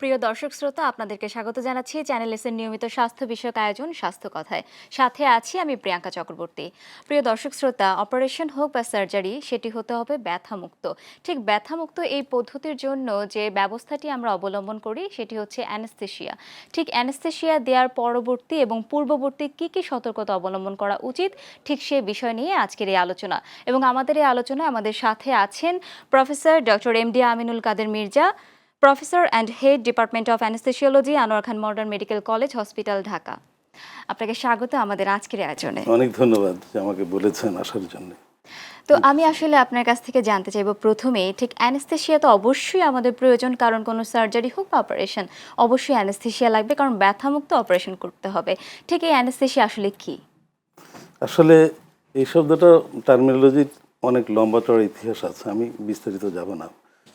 প্রিয় দর্শক শ্রোতা, আপনাদেরকে স্বাগত জানাচ্ছি চ্যানেল এসের নিয়মিত স্বাস্থ্য বিষয়ক আয়োজন স্বাস্থ্য কথায়। সাথে আছি আমি প্রিয়াঙ্কা চক্রবর্তী। প্রিয় দর্শক শ্রোতা, অপারেশন হোক বা সার্জারি, সেটি হতে হবে ব্যথামুক্ত। ঠিক ব্যথামুক্ত এই পদ্ধতির জন্য যে ব্যবস্থাটি আমরা অবলম্বন করি সেটি হচ্ছে অ্যানেস্থেশিয়া। ঠিক অ্যানেস্থেশিয়া দেওয়ার পরবর্তী এবং পূর্ববর্তী কী কী সতর্কতা অবলম্বন করা উচিত, ঠিক সে বিষয় নিয়ে আজকের এই আলোচনা। এবং আমাদের এই আলোচনায় আমাদের সাথে আছেন professor doctor MD Aminul Kader Mirza, professor and head department of anaesthesiology, Anwar Khan modern medical college hospital, Dhaka. আপনাকে স্বাগত আমাদের আজকের আয়োজনে। অনেক ধন্যবাদ যে আমাকে বলেছেন আসার জন্য। তো আমি আসলে আপনার কাছ থেকে জানতে চাইবো প্রথমেই, ঠিক অ্যানেস্থেসিয়া তো অবশ্যই আমাদের প্রয়োজন, কারণ কোনো সার্জারি হোক বা অপারেশন অবশ্যই অ্যানেস্থেসিয়া লাগবে, কারণ ব্যথামুক্ত অপারেশন করতে হবে। ঠিক এই অ্যানেস্থেসিয়া আসলে কি? আসলে এই শব্দটা টার্মিনোলজির অনেক লম্বা চড়া ইতিহাস আছে, আমি বিস্তারিত যাব না,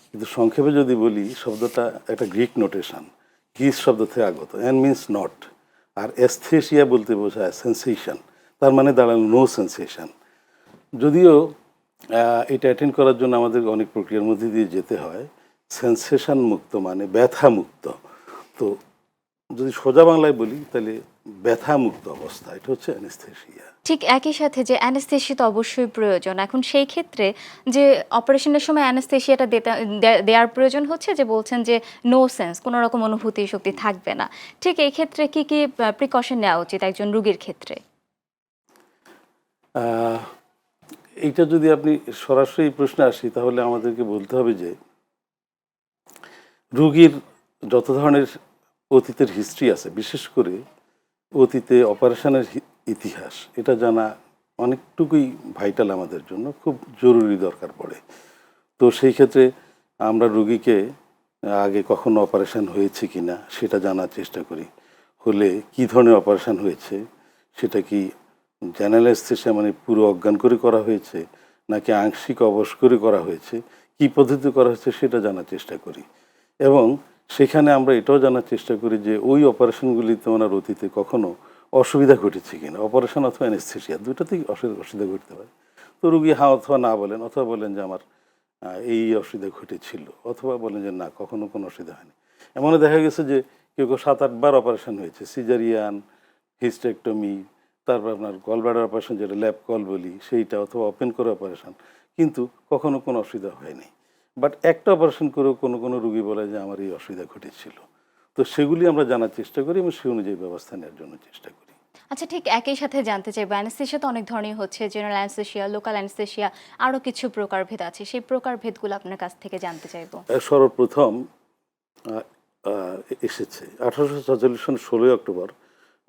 কিন্তু সংক্ষেপে যদি বলি, শব্দটা একটা গ্রিক নোটেশন, গ্রিস শব্দ থেকে আগত। অ্যান মিনস নট, আর অ্যাস্থেসিয়া বলতে বোঝায় সেন্সেশন, তার মানে দাঁড়ালো নো সেন্সেশন। যদিও এটা অ্যাটেন্ড করার জন্য আমাদের অনেক প্রক্রিয়ার মধ্যে দিয়ে যেতে হয়। সেন্সেশন মুক্ত মানে ব্যথা মুক্ত। তো যদি সোজা বাংলায় বলি তাহলে ব্যথা মুক্ত অবস্থা, এটা হচ্ছে অ্যানেস্থেসিয়া। ঠিক একই সাথে যে অ্যানেস্থেসিয়া তো অবশ্যই প্রয়োজন, এখন সেই ক্ষেত্রে যে অপারেশনের সময় অ্যানেস্থেসিয়াটা দেওয়ার প্রয়োজন হচ্ছে, যে বলছেন যে নো সেন্স, কোনো রকম অনুভূতি শক্তি থাকবে না। ঠিক এই ক্ষেত্রে কি কি প্রিকশন নেওয়া উচিত একজন রোগীর ক্ষেত্রে? এইটা যদি আপনি সরাসরি প্রশ্নে আসি, তাহলে আমাদেরকে বলতে হবে যে রোগীর যত ধরনের অতীতের হিস্ট্রি আছে, বিশেষ করে অতীতে অপারেশনের ইতিহাস, এটা জানা অনেকটুকুই ভাইটাল আমাদের জন্য, খুব জরুরি দরকার পড়ে। তো সেই ক্ষেত্রে আমরা রোগীকে আগে কখনো অপারেশন হয়েছে কি না সেটা জানার চেষ্টা করি। হলে কি ধরনের অপারেশন হয়েছে, সেটা কি জেনারেল অ্যানেস্থেসিয়া মানে পুরো অজ্ঞান করে করা হয়েছে, নাকি আংশিক অবশ করে করা হয়েছে, কি পদ্ধতি করা হয়েছে সেটা জানার চেষ্টা করি। এবং সেখানে আমরা এটাও জানার চেষ্টা করি যে ওই অপারেশনগুলিতে ওনার অতীতে কখনো অসুবিধা ঘটেছে কিনা। অপারেশন অথবা অ্যানেস্থেসিয়া দুটোতেই অসুবিধা ঘটতে পারে। তো রুগী হ্যাঁ অথবা না বলেন, অথবা বলেন যে আমার এই অসুবিধা ঘটেছিল, অথবা বলেন যে না, কখনো কোনো অসুবিধা হয়নি। এমনও দেখা গেছে যে কেউ কেউ 7-8 বার অপারেশন হয়েছে, সিজারিয়ান, হিস্টেক্টমি, তারপর আপনার গলব্লাডার অপারেশন যেটা ল্যাব কল বলি সেইটা, অথবা ওপেন করে অপারেশন, কিন্তু কখনো কোনো অসুবিধা হয়নি। বাট একটা অপারেশন করেও কোনো কোনো রুগী বলে যে আমার এই অসুবিধা ঘটেছিল। তো সেগুলি আমরা জানার চেষ্টা করি এবং সেই অনুযায়ী ব্যবস্থা নেওয়ার জন্য চেষ্টা করি। আচ্ছা, ঠিক একই সাথে জানতে চাইবো, অ্যানেস্থেসিয়া তো অনেক ধরনের হচ্ছে, জেনারেল অ্যানেস্থেসিয়া, লোকাল অ্যানেস্থেসিয়া, আরও কিছু প্রকারভেদ আছে, সেই প্রকারভেদগুলো আপনার কাছ থেকে জানতে চাইবো। সর্বপ্রথম আহ, এসেছে 1846 সনের 16ই অক্টোবর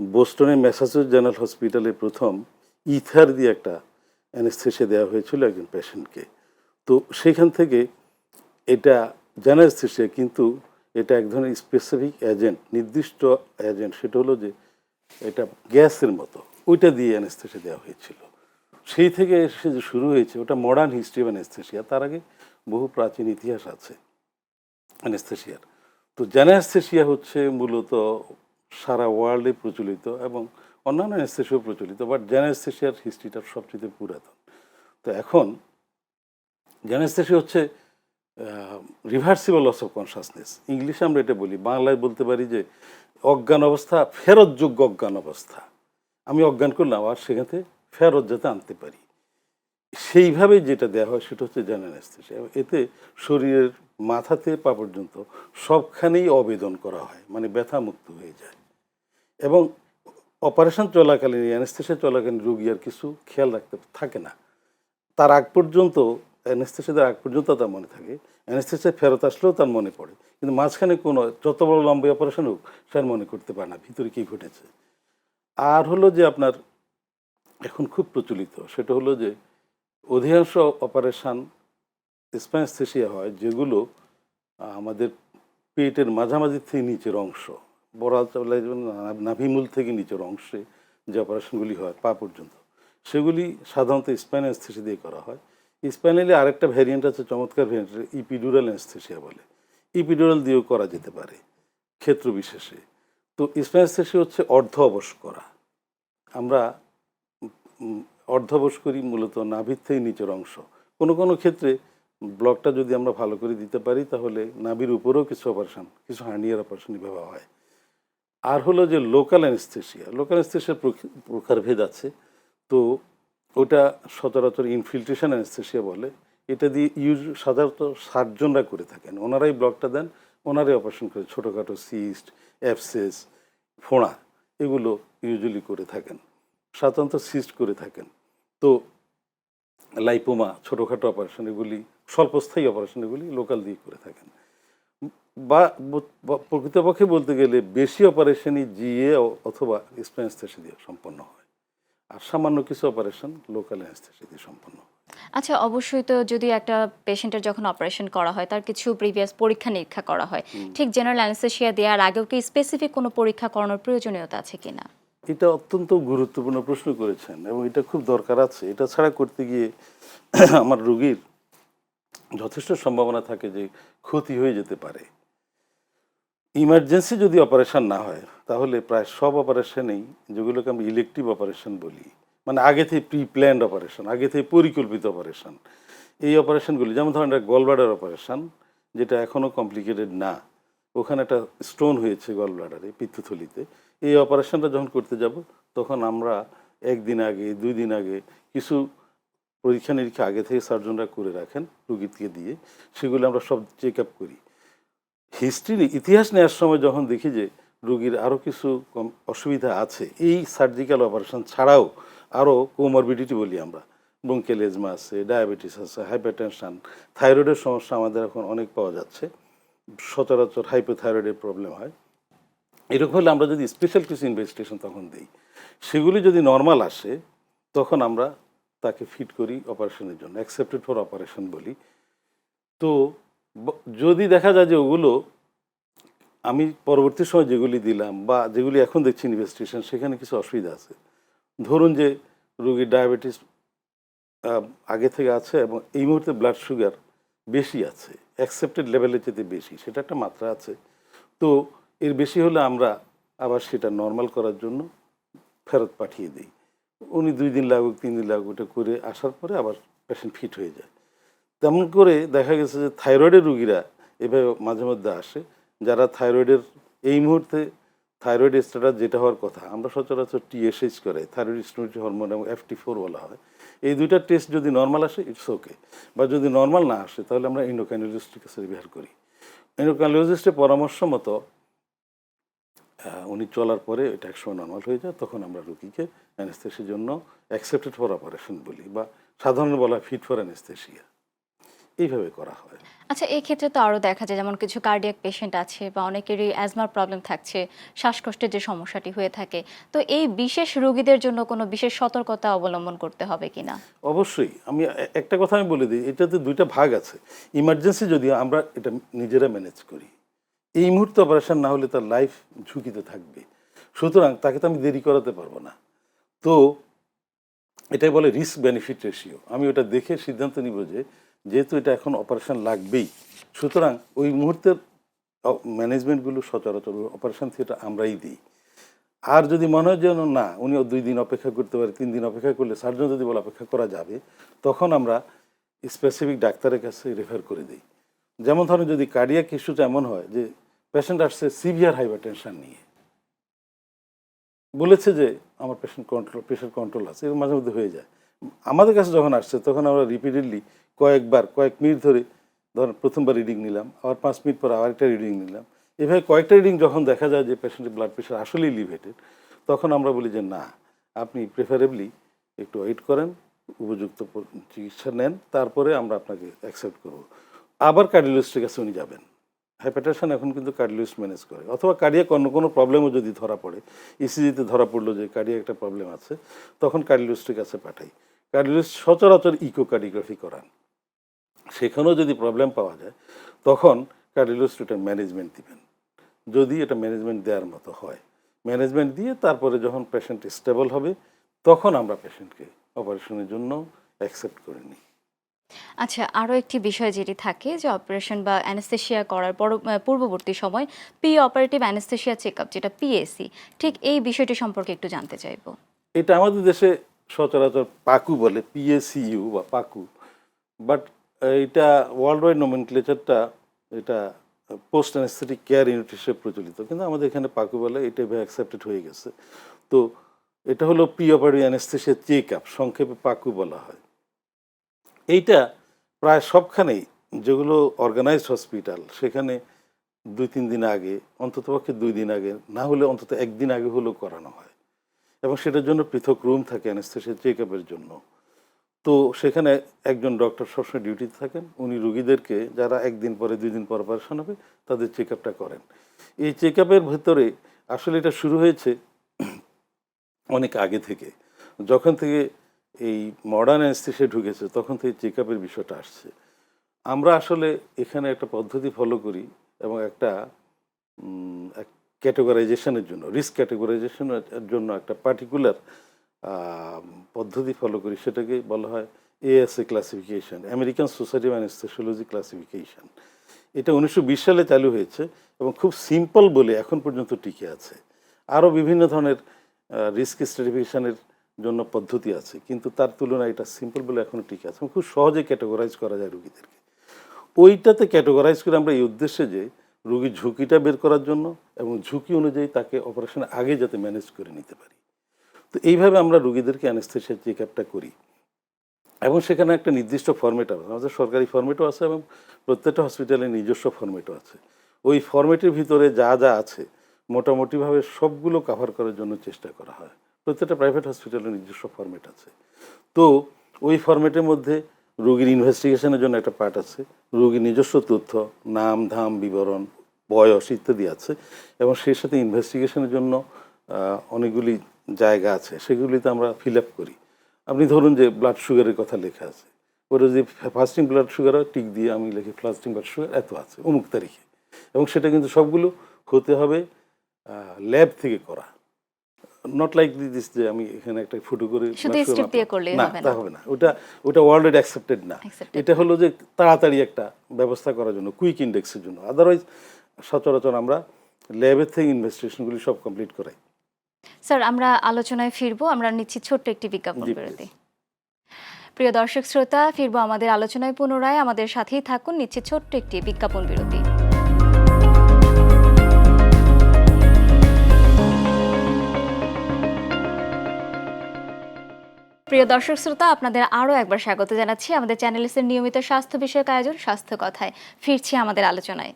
বোস্টনের ম্যাসাচুসেটস জেনারেল হসপিটালে প্রথম ইথার দিয়ে একটা অ্যানেস্থেসিয়া দেওয়া হয়েছিল একজন পেশেন্টকে। তো সেখান থেকে এটা জেনারেস্থেসিয়া, কিন্তু এটা এক ধরনের স্পেসিফিক এজেন্ট, নির্দিষ্ট এজেন্ট, সেটা হলো যে এটা গ্যাসের মতো, ওইটা দিয়ে অ্যানেস্থেসিয়া দেওয়া হয়েছিল। সেই থেকে এসে যে শুরু হয়েছে ওটা মডার্ন হিস্ট্রি অফ অ্যানেস্থেসিয়া। তার আগে বহু প্রাচীন ইতিহাস আছে অ্যানেস্থেসিয়ার। তো জেনারেস্থেসিয়া হচ্ছে মূলত সারা ওয়ার্ল্ডে প্রচলিত এবং অন্যান্য অ্যানেস্থেসিয়াও প্রচলিত, বাট জেনারেস্থেসিয়ার হিস্ট্রিটা সবচেয়ে পুরাতন। তো এখন জেনারেস্থেসিয়া হচ্ছে রিভার্সিবল লস অফ কনসাসনেস, ইংলিশে আমরা এটা বলি, বাংলায় বলতে পারি যে অজ্ঞান অবস্থা, ফেরতযোগ্য অজ্ঞান অবস্থা। আমি অজ্ঞান করলাম আর সেখান থেকে ফেরত যাতে আনতে পারি, সেইভাবে যেটা দেওয়া হয় সেটা হচ্ছে জেনারেল অ্যানেস্থেসিয়া। এতে শরীরের মাথা থেকে পা পর্যন্ত সবখানেই অবেদন করা হয়, মানে ব্যথা মুক্ত হয়ে যায়। এবং অপারেশন চলাকালীন, অ্যানেস্থেসিয়া চলাকালীন রোগী আর কিছু খেয়াল রাখতে থাকে না, তার আগ পর্যন্ত, অ্যানেস্থেসিয়া দেওয়ার আগ পর্যন্ত তার মনে থাকে, অ্যানেস্থেসিয়া ফেরত আসলেও তার মনে পড়ে, কিন্তু মাঝখানে কোনো যত বড় লম্বা অপারেশন হোক সে আর মনে করতে পারে না ভিতরে কী ঘটেছে। আর হলো যে আপনার এখন খুব প্রচলিত সেটা হলো যে অধিকাংশ অপারেশান স্প্যানেস্থেসিয়া হয় যেগুলো আমাদের পেটের মাঝামাঝি থেকে নিচের অংশ, বড় নাভিমূল থেকে নিচের অংশে যে অপারেশনগুলি হয় পা পর্যন্ত, সেগুলি সাধারণত স্পাইনাল অ্যানেস্থেসিয়া দিয়ে করা হয়। স্পাইনালি আরেকটা ভ্যারিয়েন্ট আছে, চমৎকার ভ্যারিয়েন্ট, ইপিডুরাল অ্যানেস্থেসিয়া বলে। ইপিডুরাল দিয়েও করা যেতে পারে ক্ষেত্র বিশেষে। তো স্পাইনাল অ্যানেস্থেসিয়া হচ্ছে অর্ধ অবশ করা। আমরা অর্ধবশ করি মূলত নাভির থেকে নিচের অংশ, কোনো কোনো ক্ষেত্রে ব্লকটা যদি আমরা ভালো করে দিতে পারি তাহলে নাভির উপরেও কিছু অপারেশন, কিছু হার্নিয়ার অপারেশন এভাবে হয়। আর হলো যে লোকাল অ্যানেস্থেশিয়ার প্রকারভেদ আছে। তো ওটা সচরাচর ইনফিল্ট্রেশন অ্যানেস্থেশিয়া বলে। এটা দিয়ে সাধারণত সার্জনরা করে থাকেন, ওনারাই ব্লকটা দেন, ওনারাই অপারেশন করে। ছোটোখাটো সিস্ট, অ্যাবসেস, ফোঁড়া এগুলো ইউজুয়ালি করে থাকেন, সাধারণত সিস্ট করে থাকেন। তো লাইপোমা, ছোটোখাটো অপারেশন এগুলি, স্বল্পস্থায়ী অপারেশন এগুলি লোকাল দিয়ে করে থাকেন। বা প্রকৃতপক্ষে বলতে গেলে বেশি অপারেশনই জিএ অথবা স্পাইন অ্যানেস্থেসিয়া দিয়ে সম্পন্ন হয়, আর সামান্য কিছু অপারেশন লোকাল অ্যানেস্থেসিয়া দিয়ে সম্পন্ন হয়। আচ্ছা, অবশ্যই তো যদি একটা পেশেন্টের যখন অপারেশন করা হয় তার কিছু প্রিভিয়াস পরীক্ষা নিরীক্ষা করা হয়, ঠিক জেনারেল অ্যানেস্থেসিয়া দেওয়ার আগেও কি স্পেসিফিক কোনো পরীক্ষা করানোর প্রয়োজনীয়তা আছে কিনা? এটা অত্যন্ত গুরুত্বপূর্ণ প্রশ্ন করেছেন এবং এটা খুব দরকার আছে। এটা ছাড়া করতে গিয়ে আমার রোগীর যথেষ্ট সম্ভাবনা থাকে যে ক্ষতি হয়ে যেতে পারে। ইমার্জেন্সি যদি অপারেশন না হয় তাহলে প্রায় সব অপারেশনেই, যেগুলোকে আমরা ইলেকটিভ অপারেশন বলি, মানে আগে থেকে প্রি প্ল্যান্ড অপারেশন, আগে থেকে পরিকল্পিত অপারেশন, এই অপারেশনগুলি, যেমন ধরেন একটা গলব্লাডার অপারেশন, যেটা এখনও কমপ্লিকেটেড না, ওখানে একটা স্টোন হয়েছে গলব্লাডারে, পিত্তথলিতে, এই অপারেশনটা যখন করতে যাব তখন আমরা একদিন আগে, 2 দিন আগে কিছু পরীক্ষা নিরীক্ষা আগে থেকে সার্জনরা করে রাখেন রুগীকে দিয়ে, সেগুলো আমরা সব চেক আপ করি। হিস্ট্রি, ইতিহাস নেওয়ার সময় যখন দেখি যে রুগীর আরও কিছু অসুবিধা আছে, এই সার্জিক্যাল অপারেশন ছাড়াও আরও কোমরবিডিটি বলি আমরা, ব্রঙ্কিয়াল এজমা আছে, ডায়াবেটিস আছে, হাইপারটেনশন, থাইরয়েডের সমস্যা আমাদের এখন অনেক পাওয়া যাচ্ছে, সচরাচর হাইপোথাইরয়েডের প্রবলেম হয়। এরকম হলে আমরা যদি স্পেশাল কিছু ইনভেস্টিগেশন তখন দিই, সেগুলি যদি নর্মাল আসে তখন আমরা তাকে ফিট করি অপারেশনের জন্য, অ্যাকসেপ্টেড ফর অপারেশন বলি। তো যদি দেখা যায় যে ওগুলো আমি পরবর্তী সময় যেগুলি দিলাম বা যেগুলি এখন দেখছি ইনভেস্টিগেশন, সেখানে কিছু অসুবিধা আছে, ধরুন যে রোগীর ডায়াবেটিস আগে থেকে আছে এবং এই মুহূর্তে ব্লাড সুগার বেশি আছে, অ্যাকসেপ্টেড লেভেলের চেয়ে বেশি, সেটা একটা মাত্রা আছে। তো এর বেশি হলে আমরা আবার সেটা নর্মাল করার জন্য ফেরত পাঠিয়ে দিই। উনি 2 দিন লাগুক, 3 দিন লাগুক, ওটা করে আসার পরে আবার পেশেন্ট ফিট হয়ে যায়। তেমন করে দেখা গেছে যে থাইরয়েডের রুগীরা এভাবে মাঝে মধ্যে আসে, যারা থাইরয়েডের এই মুহূর্তে থাইরয়েড স্ট্যাটাস যেটা হওয়ার কথা, আমরা সচরাচর টিএসএইচ করে, থাইরয়েড স্টিমুলেটরি হরমোন, এবং FT4 বলা হয়, এই দুইটা টেস্ট যদি নর্মাল আসে ইটস ওকে, বা যদি নর্মাল না আসে তাহলে আমরা এন্ডোক্রাইনোলজিস্টের কাছে রেফার করি। এন্ডোক্রাইনোলজিস্টের পরামর্শ মতো উনি চলার পরে এটা একসময় নর্মাল হয়ে যায়, তখন আমরা রুগীকে অ্যানেস্থেসিয়ার জন্য অ্যাকসেপ্টেড ফর অপারেশন বলি, বা সাধারণ বলা ফিট ফর অ্যানেস্থেসিয়া, এইভাবে করা হয়। আচ্ছা, এই ক্ষেত্রে তো আরও দেখা যায় যেমন কিছু কার্ডিয়াক পেশেন্ট আছে বা অনেকেরই অ্যাজমার প্রবলেম থাকছে, শ্বাসকষ্টের যে সমস্যাটি হয়ে থাকে, তো এই বিশেষ রোগীদের জন্য কোনো বিশেষ সতর্কতা অবলম্বন করতে হবে কিনা? অবশ্যই। আমি একটা কথা আমি বলে দিই, এটাতে 2টা ভাগ আছে। ইমার্জেন্সি যদি আমরা এটা নিজেরা ম্যানেজ করি, এই মুহূর্তে অপারেশন না হলে তার লাইফ ঝুঁকিতে থাকবে, সুতরাং তাকে তো আমি দেরি করাতে পারবো না। তো এটাই বলে রিস্ক বেনিফিট রেশিও। আমি ওটা দেখে সিদ্ধান্ত নিব যে যেহেতু এটা এখন অপারেশন লাগবেই, সুতরাং ওই মুহূর্তের ম্যানেজমেন্টগুলো সচরাচর অপারেশন থিয়েটার আমরাই দিই। আর যদি মনে হয় যেন না, উনিও 2 দিন অপেক্ষা করতে পারে, 3 দিন অপেক্ষা করলে, সার্জন যদি বলে অপেক্ষা করা যাবে, তখন আমরা স্পেসিফিক ডাক্তারের কাছে রেফার করে দিই। যেমন ধরেন যদি কার্ডিয়াক ইস্যুটা এমন হয় যে পেশেন্ট আসছে সিভিয়ার হাইপারটেনশন নিয়ে, বলেছে যে আমার প্রেশার কন্ট্রোল আছে, এর মাঝে মধ্যে হয়ে যায়। আমাদের কাছে যখন আসছে তখন আমরা রিপিটেডলি কয়েক মিনিট ধরে, ধরেন প্রথমবার রিডিং নিলাম, আবার 5 মিনিট পর আবার একটা রিডিং নিলাম, এভাবে কয়েকটা রিডিং যখন দেখা যায় যে পেশেন্টের ব্লাড প্রেশার আসলেই এলিভেটেড, তখন আমরা বলি যে না, আপনি প্রেফারেবলি একটু ওয়েট করেন, উপযুক্ত চিকিৎসা নেন, তারপরে আমরা আপনাকে অ্যাকসেপ্ট করব। আবার কার্ডিওলজিস্টের কাছে উনি যাবেন। হাইপারটেনশন এখন কিন্তু কার্ডিওলজিস্ট ম্যানেজ করে, অথবা কার্ডিয়াক অন্য কোনো প্রবলেমও যদি ধরা পড়ে, ইসিজিতে ধরা পড়লো যে কার্ডিয়াক একটা প্রবলেম আছে, তখন কার্ডিওলজিস্টের কাছে পাঠাই। কার্ডিওলজিস্ট সচরাচর ইকোকার্ডিওগ্রাফি করান, সেখানেও যদি প্রবলেম পাওয়া যায় তখন কার্ডিওলজিস্ট এটা ম্যানেজমেন্ট দিবেন, যদি এটা ম্যানেজমেন্ট দেওয়ার মতো হয়। ম্যানেজমেন্ট দিয়ে তারপরে যখন পেশেন্ট স্টেবল হবে তখন আমরা পেশেন্টকে অপারেশনের জন্য অ্যাকসেপ্ট করে নিই। আচ্ছা, আরও একটি বিষয় যেটি থাকে যে অপারেশন বা অ্যানেস্থেসিয়া করার পূর্ববর্তী সময় প্রি অপারেটিভ অ্যানেস্থেসিয়া চেকআপ, যেটা পিএসি, ঠিক এই বিষয়টি সম্পর্কে একটু জানতে চাইবো। এটা আমাদের দেশে সচরাচর পাকু বলে, PACU বা পাকু, বাট এইটা ওয়ার্ল্ড ওয়াইড নোমেনক্লেচারটা এটা পোস্ট অ্যানেস্থেটিক কেয়ার ইউনিট হিসেবে প্রচলিত, কিন্তু আমাদের এখানে পাকু বলে এটা অ্যাকসেপ্টেড হয়ে গেছে। তো এটা হলো pre operative anaesthesia check up, সংক্ষেপে পাকু বলা হয়। এইটা প্রায় সবখানেই যেগুলো অর্গানাইজড হসপিটাল সেখানে 2-3 দিন আগে, অন্ততপক্ষে 2 দিন আগে, না হলে অন্তত 1 দিন আগে হলেও করানো হয়, এবং সেটার জন্য পৃথক রুম থাকে অ্যানেস্থেসিয়া চেক আপের জন্য। তো সেখানে একজন ডক্টর সবসময় ডিউটিতে থাকেন, উনি রুগীদেরকে যারা 1 দিন পরে 2 দিন পর অপারেশন হবে তাদের চেক আপটা করেন। এই চেক আপের ভেতরে আসলে এটা শুরু হয়েছে অনেক আগে থেকে, যখন থেকে এই মডার্ন অ্যানেস্থেসিয়া ঢুকেছে তখন থেকে চেক আপের বিষয়টা আসছে। আমরা আসলে এখানে একটা পদ্ধতি ফলো করি এবং একটা ক্যাটেগরাইজেশনের জন্য, রিস্ক ক্যাটেগরাইজেশনের জন্য একটা পার্টিকুলার পদ্ধতি ফলো করি, সেটাকে বলা হয় AESA classification, American society of anaesthesiology classification. এটা 1920 সালে চালু হয়েছে এবং খুব সিম্পল বলে এখন পর্যন্ত টিকে আছে। আরও বিভিন্ন ধরনের রিস্ক স্ট্র্যাটিফিকেশনের জন্য পদ্ধতি আছে, কিন্তু তার তুলনায় এটা সিম্পল বলে এখনও টিকে আছে, খুব সহজে ক্যাটেগরাইজ করা যায় রুগীদেরকে। ওইটাতে ক্যাটেগরাইজ করে আমরা এই উদ্দেশ্যে যে রুগীর ঝুঁকিটা বের করার জন্য এবং ঝুঁকি অনুযায়ী তাকে অপারেশনের আগে যাতে ম্যানেজ করে নিতে পারি। তো এইভাবে আমরা রুগীদেরকে অ্যানেস্থেসিয়া চেক আপটা করি, এবং সেখানে একটা নির্দিষ্ট ফরম্যাট আছে, আমাদের সরকারি ফরম্যাটও আছে এবং প্রত্যেকটা হসপিটালের নিজস্ব ফরম্যাটও আছে। ওই ফরম্যাটের ভিতরে যা যা আছে মোটামুটিভাবে সবগুলো কাভার করার জন্য চেষ্টা করা হয়। প্রত্যেকটা প্রাইভেট হসপিটালের নিজস্ব ফরম্যাট আছে। তো ওই ফরম্যাটের মধ্যে রোগীর ইনভেস্টিগেশনের জন্য একটা পার্ট আছে, রোগীর নিজস্ব তথ্য, নাম ধাম বিবরণ, বয়স ইত্যাদি আছে, এবং সেই সাথে ইনভেস্টিগেশনের জন্য অনেকগুলি জায়গা আছে, সেগুলিতে আমরা ফিল আপ করি। আপনি ধরুন যে ব্লাড সুগারের কথা লেখা আছে, ওটা যদি ফাস্টিং ব্লাড সুগার হয় টিক দিয়ে আমি লিখি ফাস্টিং ব্লাড সুগার এত আছে অমুক তারিখে, এবং সেটা কিন্তু সবগুলো হতে হবে ল্যাব থেকে করা, নট লাইক দিস যে আমি এখানে একটা ফটো করে শুধু স্ট্রিপ দিয়ে করলেই না, হবে তা না, হবে না, ওটা ওয়ার্ল্ড অ্যাকসেপ্টেড না। Accepted এটা হলো যে তাড়াতাড়ি একটা ব্যবস্থা করার জন্য, কুইক ইন্ডেক্সের জন্য। আদারওয়াইজ সচরাচর আমরা ল্যাবের থেকে ইনভেস্টিগেশনগুলি সব কমপ্লিট করাই। স্যার আমরা আলোচনায় ফিরবো, আমরা নিচ্ছি ছোট্ট একটি বিজ্ঞাপন জি, বিরতি। please। প্রিয় দর্শক শ্রোতা, ফিরবো আমাদের আলোচনায় পুনরায়, আমাদের সাথেই থাকুন, নিচ্ছি ছোট্ট একটি বিজ্ঞাপন বিরতি। প্রিয় দর্শক শ্রোতা, আপনাদের আরও একবার স্বাগত জানাচ্ছি আমাদের চ্যানেলের নিয়মিত স্বাস্থ্য বিষয়ক আয়োজন স্বাস্থ্য কথায়। ফিরছি আমাদের আলোচনায়।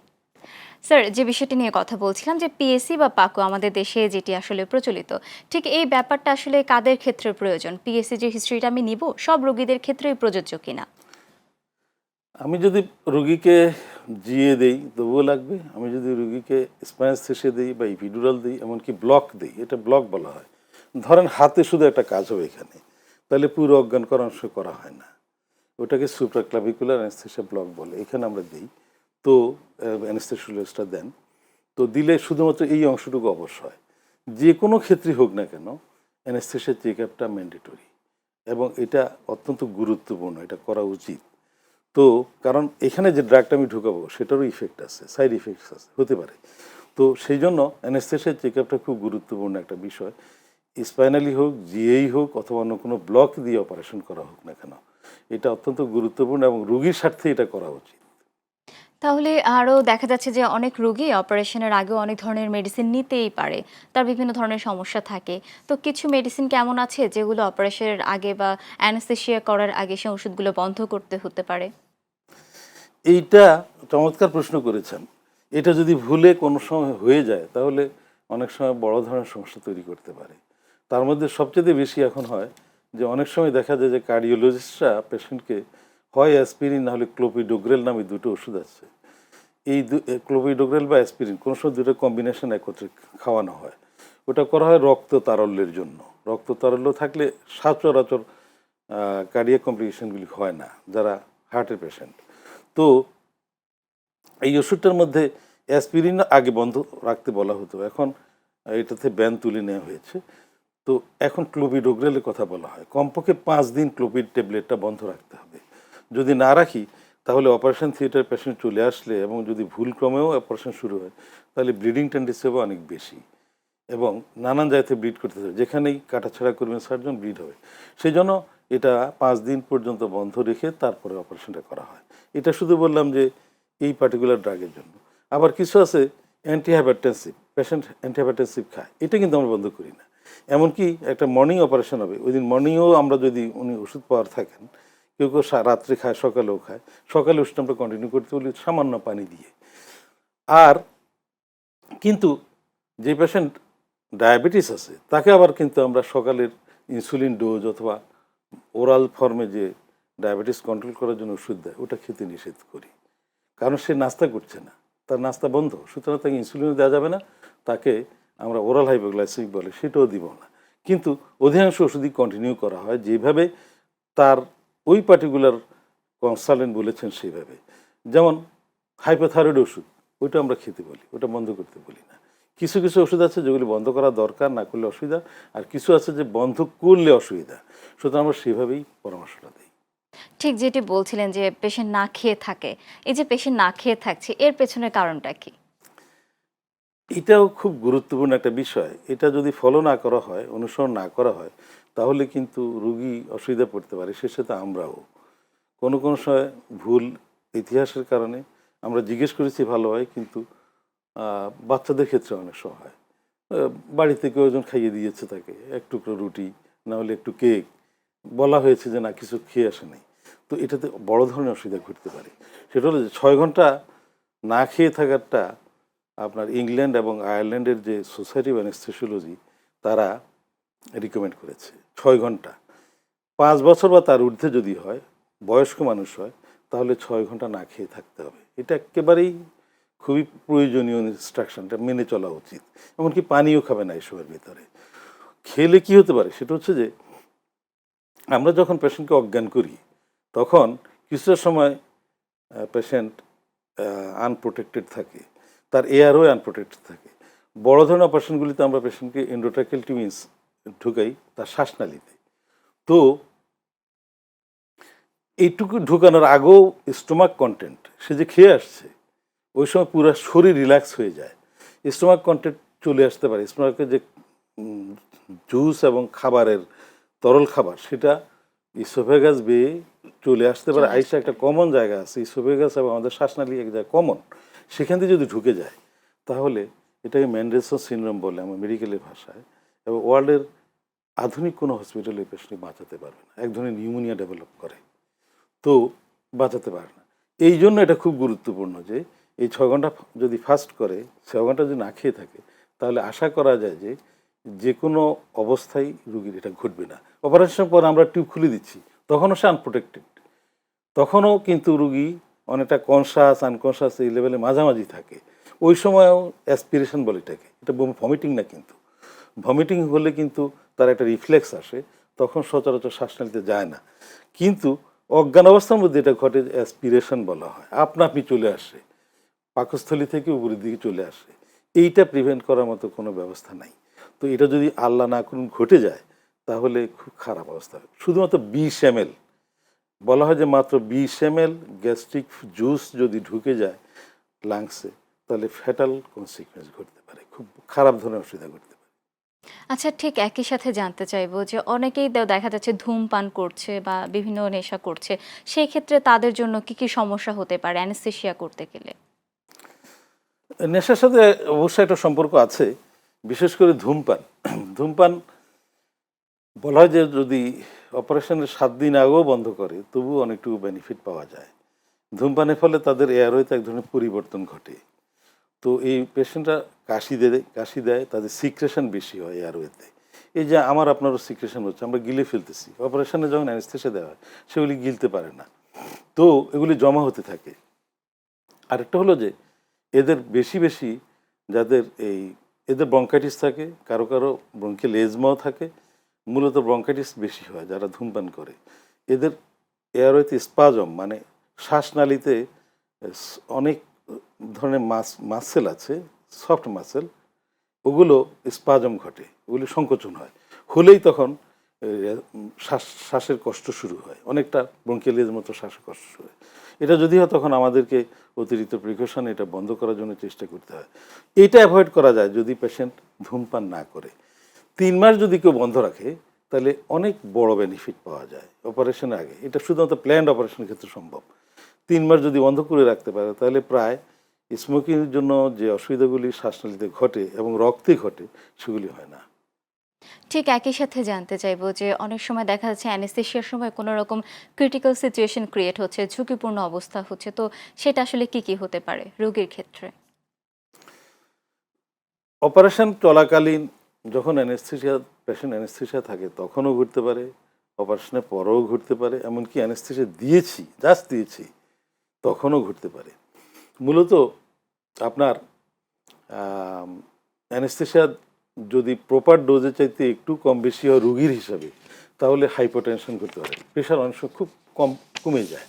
স্যার, যে বিষয়টি নিয়ে কথা বলছিলাম যে পিএসসি বা পাকু আমাদের দেশে যেটি আসলে প্রচলিত, ঠিক এই ব্যাপারটা আসলে কাদের ক্ষেত্রে প্রয়োজন? পিএসসি যে হিস্ট্রিটা আমি নিব সব রোগীদের ক্ষেত্রেই প্রযোজ্য কিনা? আমি যদি রুগীকে জিয়ে দেই তবুও লাগবে, আমি যদি রুগীকে স্পাইনাসথেসিয়া দিই বা ইপিডুরাল দিই, এমনকি ব্লক দিই, এটা ব্লক বলা হয়। ধরেন হাতে শুধু একটা কাজ হবে এখানে, তাহলে পুরো অজ্ঞান করার অংশ করা হয় না, ওটাকে সুপ্রাক্লাভিকুলার অ্যানেস্থেসিয়া ব্লক বলে, এখানে আমরা দিই। তো অ্যানেস্থেসিওলজিস্টরা দেন, তো দিলে শুধুমাত্র এই অংশটুকু অবশ্য হয়। যে কোনো ক্ষেত্রেই হোক না কেন অ্যানেস্থেসিয়া চেক আপটা ম্যান্ডেটরি, এবং এটা অত্যন্ত গুরুত্বপূর্ণ, এটা করা উচিত। তো কারণ এখানে যে ড্রাগটা আমি ঢুকাবো সেটারও ইফেক্ট আছে, সাইড ইফেক্টস আছে, হতে পারে। তো সেই জন্য অ্যানেস্থেসিয়া চেক আপটা খুব গুরুত্বপূর্ণ একটা বিষয়, স্পাইনালি হোক, জিএই হোক, অথবা অন্য কোনো ব্লক দিয়ে অপারেশন করা হোক না কেন, এটা অত্যন্ত গুরুত্বপূর্ণ এবং রোগীর স্বার্থে এটা করা উচিত। তাহলে আরও দেখা যাচ্ছে যে অনেক রোগী অপারেশনের আগেও অনেক ধরনের মেডিসিন নিতেই পারে, তার বিভিন্ন ধরনের সমস্যা থাকে। তো কিছু মেডিসিন কেমন আছে যেগুলো অপারেশনের আগে বা অ্যানেস্থেসিয়া করার আগে সে ওষুধগুলো বন্ধ করতে হতে পারে? এইটা চমৎকার প্রশ্ন করেছেন। এটা যদি ভুলে কোনো সময় হয়ে যায় তাহলে অনেক সময় বড় ধরনের সমস্যা তৈরি করতে পারে। তার মধ্যে সবচেয়ে বেশি এখন হয় যে অনেক সময় দেখা যায় যে কার্ডিওলজিস্টরা পেশেন্টকে হয় অ্যাসপিরিন না হলে ক্লোপিডোগ্রেল নামে দুটো ওষুধ আছে, এই ক্লোপিডোগ্রেল বা অ্যাসপিরিন কোনো সময় দুটো কম্বিনেশন একত্রে খাওয়ানো হয়। ওটা করা হয় রক্ত তারল্যের জন্য। রক্ত তারল্য থাকলে সচরাচর কার্ডিয়াক কমপ্লিকেশনগুলি হয় না যারা হার্টের পেশেন্ট। তো এই ওষুধটার মধ্যে অ্যাসপিরিন আগে বন্ধ রাখতে বলা হতো, এখন এটাতে ব্যান তুলে নেওয়া হয়েছে। তো এখন ক্লোপিডোগ্রেলের কথা বলা হয়, কমপক্ষে 5 দিন ক্লোপিড ট্যাবলেটটা বন্ধ রাখতে হবে। যদি না রাখি তাহলে অপারেশন থিয়েটার পেশেন্ট চলে আসলে এবং যদি ভুলক্রমেও অপারেশন শুরু হয় তাহলে ব্লিডিং টেন্ডেন্সি হবে অনেক বেশি, এবং নানান জায়গাতে ব্লিড করতে হবে, যেখানেই কাটাছাড়া করবেন সার্জন ব্লিড হবে। সেই জন্য এটা 5 দিন পর্যন্ত বন্ধ রেখে তারপরে অপারেশনটা করা হয়। এটা শুধু বললাম যে এই পার্টিকুলার ড্রাগের জন্য। আবার কিছু আছে অ্যান্টিহাইপারটেনসিভ, পেশেন্ট অ্যান্টিহাইপারটেনসিভ খায়, এটা কিন্তু আমরা বন্ধ করি না। এমনকি একটা মর্নিং অপারেশন হবে, ওই দিন মর্নিংয়েও আমরা যদি উনি ওষুধ পাওয়ার থাকেন, কেউ কেউ রাত্রে খায়, সকালেও খায়, সকালে ওষুধ আমরা কন্টিনিউ করতে বলি সামান্য পানি দিয়ে। আর কিন্তু যে পেশেন্ট ডায়াবেটিস আছে তাকে আবার কিন্তু আমরা সকালের ইনসুলিন ডোজ অথবা ওরাল ফর্মে যে ডায়াবেটিস কন্ট্রোল করার জন্য ওষুধ দেয় ওটা খেতে নিষেধ করি, কারণ সে নাস্তা করছে না, তার নাস্তা বন্ধ, সুতরাং তাকে ইনসুলিনও দেওয়া যাবে না, তাকে আমরা ওরাল হাইপোগ্লাইসেমিক বলে সেটাও দিব না। কিন্তু অধিকাংশ ওষুধই কন্টিনিউ করা হয় যেভাবে তার ওই পার্টিকুলার কনসালটেন্ট বলেছেন সেইভাবে। যেমন হাইপোথাইরয়েড ওষুধ, ওইটা আমরা খেতে বলি, ওটা বন্ধ করতে বলি না। কিছু কিছু ওষুধ আছে যেগুলি বন্ধ করা দরকার, না করলে অসুবিধা, আর কিছু আছে যে বন্ধ করলে অসুবিধা, সুতরাং আমরা সেভাবেই পরামর্শটা দিই। ঠিক যেটি বলছিলেন যে পেশেন্ট না খেয়ে থাকে, এই যে পেশেন্ট না খেয়ে থাকছে এর পেছনের কারণটা কি? এটাও খুব গুরুত্বপূর্ণ একটা বিষয়। এটা যদি ফলো না করা হয়, অনুসরণ না করা হয়, তাহলে কিন্তু রোগী অসুবিধা পড়তে পারে, সে সাথে আমরাও। কোনো কোনো সময় ভুল ইতিহাসের কারণে আমরা জিজ্ঞেস করেছি ভালো হয়, কিন্তু বাচ্চাদের ক্ষেত্রে অনেক সময় হয়। বাড়িতে কেউ একজন খাইয়ে দিয়েছে তাকে এক টুকরো রুটি, না হলে একটু কেক, বলা হয়েছে যে না কিছু খেয়ে আসে নাই, তো এটাতে বড় ধরনের অসুবিধা ঘটতে পারে। সেটা হলো যে 6 ঘন্টা না খেয়ে থাকারটা আপনার ইংল্যান্ড এবং আয়ারল্যান্ডের যে সোসাইটি অফ অ্যানেস্থেসিওলজি তারা রিকমেন্ড করেছে 6 ঘন্টা। 5 বছর বা তার ঊর্ধ্বে যদি হয়, বয়স্ক মানুষ হয়, তাহলে 6 ঘন্টা না খেয়ে থাকতে হবে। এটা একেবারেই খুবই প্রয়োজনীয় ইনস্ট্রাকশনটা মেনে চলা উচিত। এমনকি পানিও খাবে না এসবের ভিতরে। খেলে কি হতে পারে সেটা হচ্ছে যে আমরা যখন পেশেন্টকে অজ্ঞান করি তখন কিছুটা সময় পেশেন্ট আনপ্রোটেক্টেড থাকে, তার এয়ারও আনপ্রোটেক্টেড থাকে। বড় ধরনের অপারেশনগুলিতে আমরা পেশেন্টকে এন্ডোট্রাকিয়াল টিউবিংস ঢুকাই তার শ্বাসনালীতে। তো এইটুকু ঢুকানোর আগেও স্টোমাক কন্টেন্ট, সে যে খেয়ে আসছে ওই সময় পুরো শরীর রিল্যাক্স হয়ে যায়, স্টোমাক কন্টেন্ট চলে আসতে পারে। স্টোমাকের যে জুস এবং খাবারের তরল খাবার সেটা ইসোফেগাস বেয়ে চলে আসতে পারে। আইসা একটা কমন জায়গা আছে, ইসোফেগাস এবং আমাদের শ্বাসনালী এক জায়গায় কমন, সেখান থেকে যদি ঢুকে যায় তাহলে এটাকে ম্যান্ডেলসন সিনড্রোম বলে আমার মেডিকেলের ভাষায়, এবং ওয়ার্ল্ডের আধুনিক কোনো হসপিটালে পেশেন্ট বাঁচাতে পারবে না, এক ধরনের নিউমোনিয়া ডেভেলপ করে, তো বাঁচাতে পারে না। এই জন্য এটা খুব গুরুত্বপূর্ণ যে এই 6 ঘন্টা যদি ফাস্ট করে, 6 ঘন্টা যদি না খেয়ে থাকে, তাহলে আশা করা যায় যে যে কোনো অবস্থায় রুগীর এটা ঘটবে না। অপারেশনের পর আমরা টিউব খুলে দিচ্ছি, তখনও সে আনপ্রোটেক্টেড, তখনও কিন্তু রুগী অনেকটা কনসাস আনকনসাস এই লেভেলে মাঝামাঝি থাকে। ওই সময়ও অ্যাসপিরেশন বলে এটাকে, এটা ভমিটিং না, কিন্তু ভমিটিং হলে কিন্তু তার একটা রিফ্লেক্স আসে, তখন সচরাচর শ্বাসনালীতে যায় না, কিন্তু অজ্ঞান অবস্থার মধ্যে এটা ঘটে, অ্যাসপিরেশন বলা হয়, আপনা আপনি চলে আসে, পাকস্থলী থেকে উপরের দিকে চলে আসে। এইটা প্রিভেন্ট করার মতো কোনো ব্যবস্থা নাই। তো এটা যদি আল্লাহ না করুন ঘটে যায় তাহলে খুব খারাপ অবস্থা হবে। শুধুমাত্র 20 ml, বলা হয় যে মাত্র 20 ml গ্যাস্ট্রিক জুস যদি ঢুকে যায় লাংসে, তাহলে ফ্যাটাল কনসিকুয়েন্স ঘটতে পারে, খুব খারাপ ধরনের অসুবিধা ঘটতে পারে। আচ্ছা, ঠিক একই সাথে জানতে চাইবো যে অনেকেই দেখা যাচ্ছে ধূমপান করছে বা বিভিন্ন নেশা করছে, সেই ক্ষেত্রে তাদের জন্য কি কি সমস্যা হতে পারে অ্যানেস্থেসিয়া করতে গেলে? নেশার সাথে অবশ্যই একটা সম্পর্ক আছে, বিশেষ করে ধূমপান। ধূমপান বলা হয় যে যদি অপারেশনের 7 দিন আগেও বন্ধ করে তবুও অনেকটুকু বেনিফিট পাওয়া যায়। ধূমপানের ফলে তাদের এয়ারওয়েতে এক ধরনের পরিবর্তন ঘটে। তো এই পেশেন্টরা কাশি দেয়, তাদের সিক্রেশন বেশি হয় এয়ারওয়েতে। এই যে আমার আপনারও সিক্রেশন হচ্ছে, আমরা গিলে ফেলতেছি, অপারেশনে যখন অ্যানেস্থেসিয়া দেওয়া হয় সেগুলি গিলতে পারে না, তো এগুলি জমা হতে থাকে। আরেকটা হলো যে এদের বেশি বেশি যাদের এদের ব্রঙ্কাইটিস থাকে, কারো কারো ব্রঙ্কিয়াল এজমাও থাকে, মূলত ব্রঙ্কাইটিস বেশি হয় যারা ধূমপান করে। এদের এয়ারওয়েতে স্পাজম, মানে শ্বাসনালীতে অনেক ধরনের মাসেল আছে, সফট মাসেল, ওগুলো স্পাজম ঘটে, ওগুলো সংকোচন হয়, হলেই তখন শ্বাসের কষ্ট শুরু হয়, অনেকটা ব্রঙ্কিয়ালের মতো শ্বাসের কষ্ট শুরু হয়। এটা যদি হয় তখন আমাদেরকে অতিরিক্ত প্রিকশন এটা বন্ধ করার জন্য চেষ্টা করতে হয়। এটা অ্যাভয়েড করা যায় যদি পেশেন্ট ধূমপান না করে। 3 মাস যদি কেউ বন্ধ রাখে তাহলে অনেক বড় বেনিফিট পাওয়া যায় অপারেশনের আগে। এটা শুধুমাত্র প্ল্যান্ড অপারেশনের ক্ষেত্রে সম্ভব। 3 মাস যদি বন্ধ করে রাখতে পারে তাহলে প্রায় স্মোকিংয়ের জন্য যে অসুবিধাগুলি শ্বাসনালীতে ঘটে এবং রক্তে ঘটে সেগুলি হয় না। ঠিক একই সাথে জানতে চাইবো যে অনেক সময় দেখা যাচ্ছে অ্যানেস্থেশিয়ার সময় কোনো রকম ক্রিটিক্যাল সিচুয়েশন ক্রিয়েট হচ্ছে, ঝুঁকিপূর্ণ অবস্থা হচ্ছে, তো সেটা আসলে কি কি হতে পারে রোগীর ক্ষেত্রে? অপারেশন চলাকালীন যখন পেশেন্ট অ্যানেস্থেশিয়া থাকে তখনও ঘটতে পারে, অপারেশনের পরেও ঘটতে পারে, এমনকি অ্যানেস্থেশিয়া জাস্ট দিয়েছি তখনও ঘটতে পারে। মূলত আপনার অ্যানেস্থেশিয়া যদি প্রপার ডোজের চাইতে একটু কম বেশি হয় রুগীর হিসাবে, তাহলে হাইপোটেনশন করতে পারে, প্রেশার অনেক সময় খুব কমে যায়।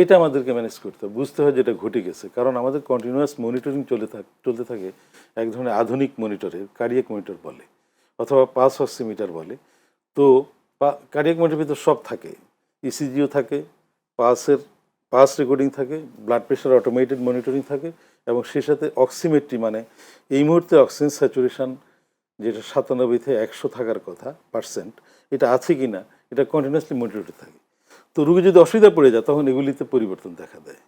এটা আমাদেরকে ম্যানেজ করতে হবে, বুঝতে হয় যেটা ঘটে গেছে, কারণ আমাদের কন্টিনিউয়াস মনিটরিং চলতে থাকে এক ধরনের আধুনিক মনিটরের, কার্ডিয়াক মনিটর বলে অথবা পালস অক্সিমিটার বলে। তো কার্ডিয়াক মনিটরের ভিতর সব থাকে, ইসিজিও থাকে, পালস রেকর্ডিং থাকে, ব্লাড প্রেশার অটোমেটেড মনিটরিং থাকে, এবং সেই সাথে অক্সিমেট্রি, মানে এই মুহূর্তে অক্সিজেন স্যাচুরেশন যেটা 97 থেকে 100 থাকার কথা পার্সেন্ট, এটা আছে কি না এটা কন্টিনিউয়াসলি মনিটর থাকে। তো রুগী যদি অসুবিধা পড়ে যায় তখন এগুলিতে পরিবর্তন দেখা দেয়।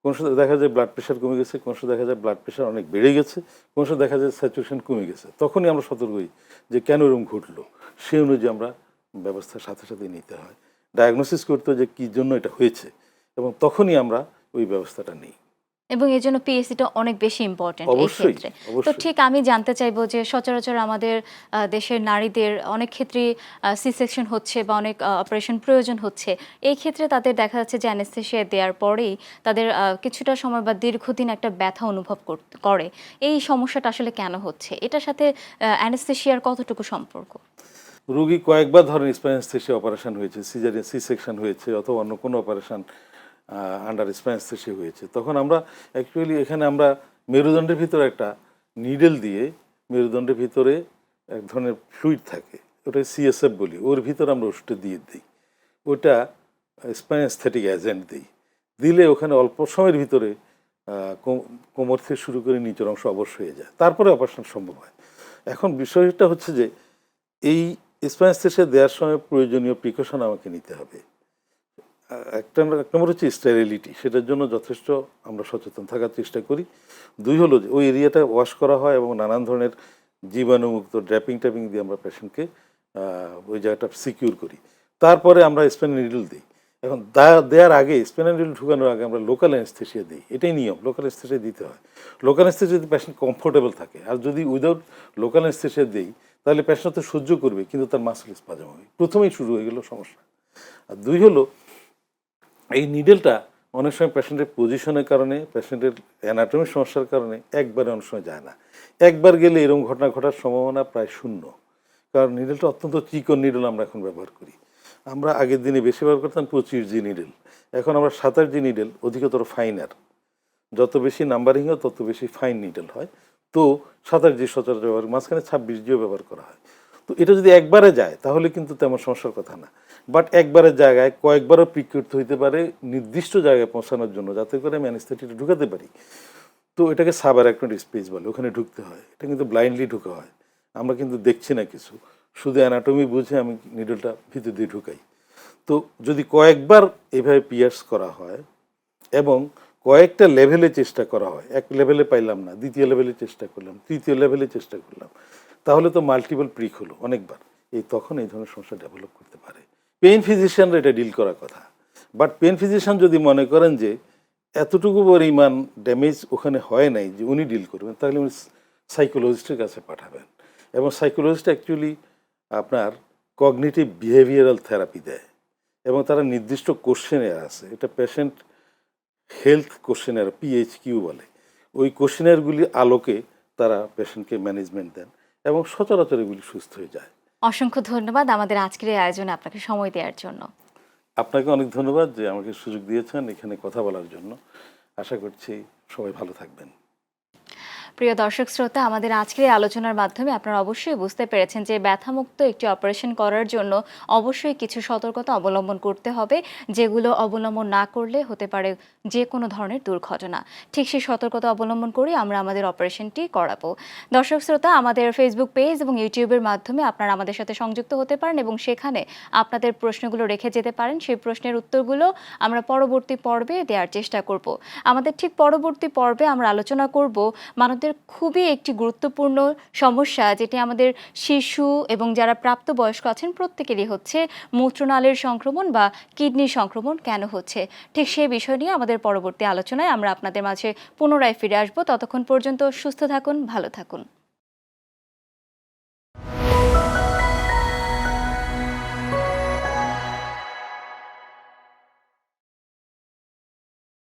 কোনো সময় দেখা যায় ব্লাড প্রেশার কমে গেছে, কোনো সময় দেখা যায় ব্লাড প্রেশার অনেক বেড়ে গেছে, কোনো সময় দেখা যায় স্যাচুরেশন কমে গেছে। তখনই আমরা সতর্ক হই যে কেন এরকম ঘটলো, সেই অনুযায়ী আমরা ব্যবস্থার সাথে সাথে নিতে হয়, ডায়াগনোসিস করতে হয় যে কী জন্য এটা হয়েছে, এবং তখনই আমরা ওই ব্যবস্থাটা নিই। এবং এর জন্য পিএসসিটা অনেক বেশি ইম্পর্ট্যান্ট এই অবশ্যই, ক্ষেত্রে। তো অবশ্যই। ঠিক আমি জানতে চাইবো যে সচরাচর আমাদের দেশের নারীদের অনেক ক্ষেত্রেই সি সেকশন হচ্ছে বা অনেক অপারেশন প্রয়োজন হচ্ছে। এই ক্ষেত্রে তাদের দেখা যাচ্ছে যে অ্যানেসথেসিয়া দেওয়ার পরেই তাদের কিছুটা সময় বা দীর্ঘদিন একটা ব্যথা অনুভব করে। এই সমস্যাটা আসলে কেন হচ্ছে? এটার সাথে অ্যানেসথেসিয়ার কতটুকু সম্পর্ক? রুগী কয়েকবার ধরেন স্পাইন অ্যানেস্থেসিয়া অপারেশন হয়েছে, সিজারিয়ান সি সেকশন হয়েছে, অথবা অন্য কোনো অপারেশন আন্ডার স্পাইন অ্যানেস্থেসিয়া হয়েছে। তখন আমরা অ্যাকচুয়ালি এখানে আমরা মেরুদণ্ডের ভিতরে একটা নিডেল দিয়ে, মেরুদণ্ডের ভিতরে এক ধরনের ফ্লুইড থাকে, ওটা সিএসএফ বলি, ওর ভিতরে আমরা ওষুধটা দিয়ে দিই। ওটা স্পাইন অ্যাস্থেটিক এজেন্ট দিই, দিলে ওখানে অল্প সময়ের ভিতরে কোমর থেকে শুরু করে নিচের অংশ অবশ্য হয়ে যায়, তারপরে অপারেশন সম্ভব হয়। এখন বিষয়টা হচ্ছে যে এই স্পাইন অ্যানেস্থেসিয়া দেওয়ার সময় প্রয়োজনীয় প্রিকশন আমাকে নিতে হবে। এক নম্বর হচ্ছে স্টেরিলিটি, সেটার জন্য যথেষ্ট আমরা সচেতন থাকার চেষ্টা করি। 2 হলো যে ওই এরিয়াটা ওয়াশ করা হয় এবং নানান ধরনের জীবাণুমুক্ত ড্র্যাপিং ট্যাপিং দিয়ে আমরা পেশেন্টকে ওই জায়গাটা সিকিউর করি। তারপরে আমরা স্পেন নিডল দিই। এখন দেওয়ার আগে, স্পেন নিডল ঢুকানোর আগে আমরা লোকাল অ্যানেস্থেসিয়া দিই, এটাই নিয়ম, লোকাল অ্যানেস্থেসিয়া দিতে হয়। লোকাল অ্যানেস্থেসিয়া যদি পেশেন্ট কমফোর্টেবল থাকে, আর যদি উইদাউট লোকাল অ্যানেস্থেসিয়া দিই তাহলে পেশেন্ট তো সহ্য করবে কিন্তু তার মাসল স্পাজম হবে, প্রথমেই শুরু হয়ে গেল সমস্যা। আর 2 হলো এই নিডেলটা অনেক সময় পেশেন্টের পজিশনের কারণে, পেশেন্টের অ্যানাটমির সমস্যার কারণে একবারে অনেক সময় যায় না। একবার গেলে এরকম ঘটনা ঘটার সম্ভাবনা প্রায় শূন্য, কারণ নিডেলটা অত্যন্ত চিকন নিডেল আমরা এখন ব্যবহার করি। আমরা আগের দিনে বেশি ব্যবহার করতাম 25G নিডেল, এখন আমরা 27G নিডেল, অধিকতর ফাইনার। যত বেশি নাম্বারিং হয় তত বেশি ফাইন নিডেল হয়। তো 27G সচরাচর ব্যবহার, মাঝখানে 26Gও ব্যবহার করা হয়। তো এটা যদি একবারে যায় তাহলে কিন্তু তেমন সমস্যার কথা না, বাট একবারের জায়গায় কয়েকবারও পিক করতে হইতে পারে নির্দিষ্ট জায়গায় পৌঁছানোর জন্য, যাতে করে আমি অ্যানেস্থেটিকটা ঢুকাতে পারি। তো এটাকে সাবঅ্যারাকনোইড স্পেস বলে, ওখানে ঢুকতে হয়, এটা কিন্তু ব্লাইন্ডলি ঢুকা হয়, আমরা কিন্তু দেখছি না কিছু, শুধু অ্যানাটমি বুঝে আমি নিডলটা ভিতর দিয়ে ঢুকাই। তো যদি কয়েকবার এভাবে পিয়ার্স করা হয় এবং কয়েকটা লেভেলে চেষ্টা করা হয়, এক লেভেলে পাইলাম না, দ্বিতীয় লেভেলে চেষ্টা করলাম, তৃতীয় লেভেলে চেষ্টা করলাম, তাহলে তো মাল্টিপল প্রিক হলো অনেকবার, তখন এই ধরনের সমস্যা ডেভেলপ করতে পারে। পেইন ফিজিশিয়ানরা এটা ডিল করার কথা, বাট পেইন ফিজিশিয়ান যদি মনে করেন যে এতটুকু পরিমাণ ড্যামেজ ওখানে হয় নাই যে উনি ডিল করবেন, তাহলে উনি সাইকোলজিস্টের কাছে পাঠাবেন, এবং সাইকোলজিস্ট অ্যাকচুয়ালি আপনার কগনিটিভ বিহেভিয়ারাল থেরাপি দেয়, এবং তারা নির্দিষ্ট কোশ্চেনের আছে, এটা পেশেন্ট হেলথ কোশ্চেনার, PHQ বলে, ওই কোশ্চেনারগুলি আলোকে তারা পেশেন্টকে ম্যানেজমেন্ট দেন এবং সচরাচর এগুলি সুস্থ হয়ে যায়। অসংখ্য ধন্যবাদ আমাদের আজকের এই আয়োজনে আপনাকে সময় দেওয়ার জন্য। আপনাকে অনেক ধন্যবাদ যে আমাকে সুযোগ দিয়েছেন এখানে কথা বলার জন্য। আশা করছি সবাই ভালো থাকবেন। প্রিয় দর্শক শ্রোতা, আমাদের আজকের এই আলোচনার মাধ্যমে আপনারা অবশ্যই বুঝতে পেরেছেন যে ব্যথামুক্ত একটি অপারেশন করার জন্য অবশ্যই কিছু সতর্কতা অবলম্বন করতে হবে, যেগুলো অবলম্বন না করলে হতে পারে যে কোনো ধরনের দুর্ঘটনা। ঠিক সেই সতর্কতা অবলম্বন করে আমরা আমাদের অপারেশনটি করাবো। দর্শক শ্রোতা, আমাদের ফেসবুক পেজ এবং ইউটিউবের মাধ্যমে আপনারা আমাদের সাথে সংযুক্ত হতে পারেন এবং সেখানে আপনাদের প্রশ্নগুলো রেখে যেতে পারেন। সেই প্রশ্নের উত্তরগুলো আমরা পরবর্তী পর্বে দেওয়ার চেষ্টা করব। আমাদের ঠিক পরবর্তী পর্বে আমরা আলোচনা করব মানবদের খুবই একটি গুরুত্বপূর্ণ সমস্যা, যেটি আমাদের শিশু এবং যারা প্রাপ্তবয়স্ক আছেন প্রত্যেকেরই হচ্ছে, মূত্রনালীর সংক্রমণ বা কিডনির সংক্রমণ কেন হচ্ছে। ঠিক সেই বিষয় নিয়ে আমাদের পরবর্তী আলোচনায় আমরা আপনাদের মাঝে পুনরায় ফিরে আসবো। ততক্ষণ পর্যন্ত সুস্থ থাকুন, ভালো থাকুন।